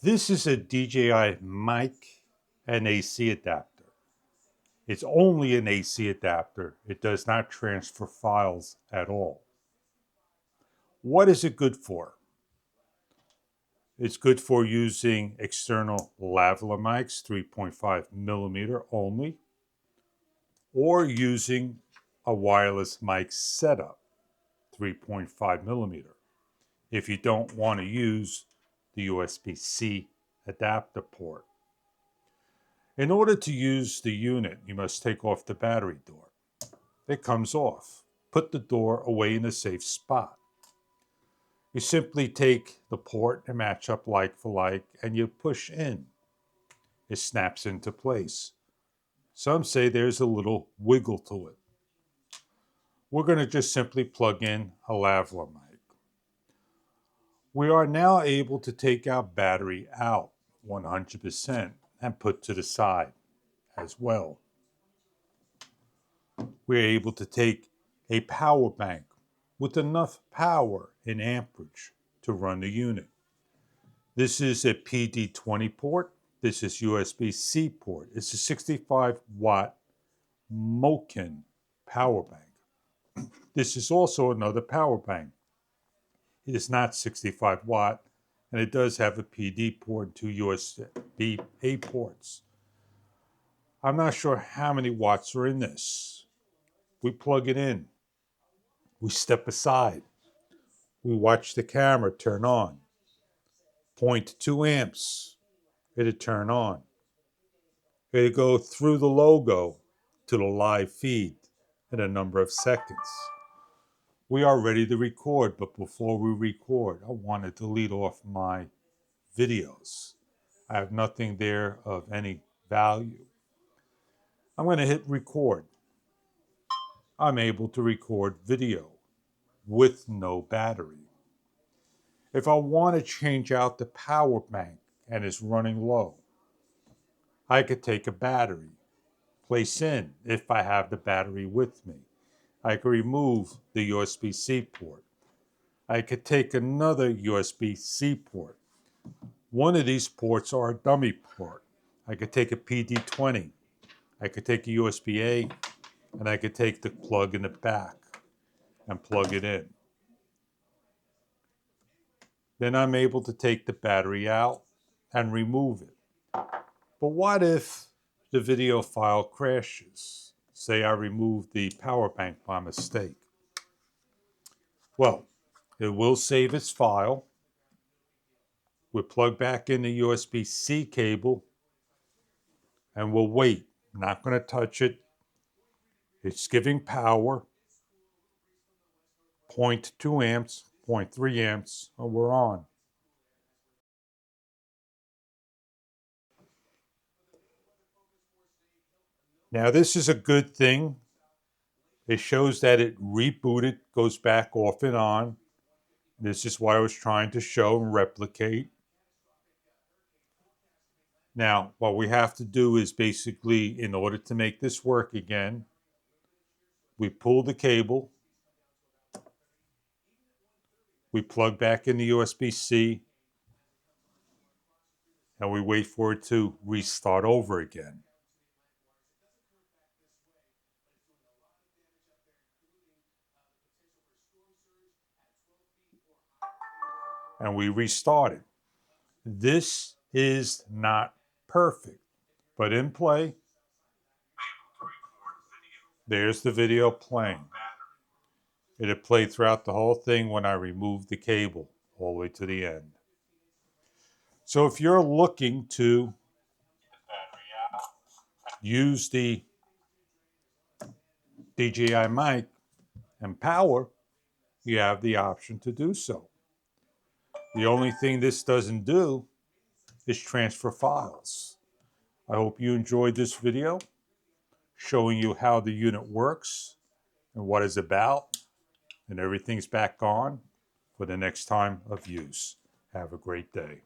This is a DJI mic and AC adapter. It's only an AC adapter. It does not transfer files at all. What is it good for? It's good for using external lavalier mics, 3.5 millimeter only, or using a wireless mic setup, 3.5 millimeter, if you don't want to use the USB-C adapter port. In order to use the unit, you must take off the battery door. It comes off. Put the door away in a safe spot. You simply take the port and match up like for like, and you push in. It snaps into place. Some say there's a little wiggle to it. We're going to just simply plug in a lavalier mic. We are now able to take our battery out 100% and put to the side as well. We're able to take a power bank with enough power and amperage to run the unit. This is a PD20 port. This is USB-C port. It's a 65 watt Moken power bank. This is also another power bank. It is not 65 watt, and it does have a PD port and two USB-A ports. I'm not sure how many watts are in this. We plug it in. We step aside. We watch the camera turn on. 0.2 amps. It'll turn on. It'll go through the logo to the live feed in a number of seconds. We are ready to record, but before we record, I want to delete off my videos. I have nothing there of any value. I'm going to hit record. I'm able to record video with no battery. If I want to change out the power bank and it's running low, I could take a battery, place in if I have the battery with me. I could remove the USB-C port. I could take another USB-C port. One of these ports are a dummy port. I could take a PD20. I could take a USB-A, and I could take the plug in the back and plug it in. Then I'm able to take the battery out and remove it. But what if the video file crashes? Say I remove the power bank by mistake. Well, it will save its file. We'll plug back in the USB-C cable and we'll wait. Not going to touch it. It's giving power. 0.2 amps, 0.3 amps, and we're on. Now this is a good thing. It shows that it rebooted, goes back off and on. This is what I was trying to show and replicate. Now, what we have to do is basically, in order to make this work again, we pull the cable, we plug back in the USB-C, and we wait for it to restart over again. And we restart it. This is not perfect, but in play, there's the video playing. It'll play throughout the whole thing when I remove the cable all the way to the end. So if you're looking to use the DJI mic and power, you have the option to do so. The only thing this doesn't do is transfer files. I hope you enjoyed this video showing you how the unit works and what it's about, and everything's back on for the next time of use. Have a great day.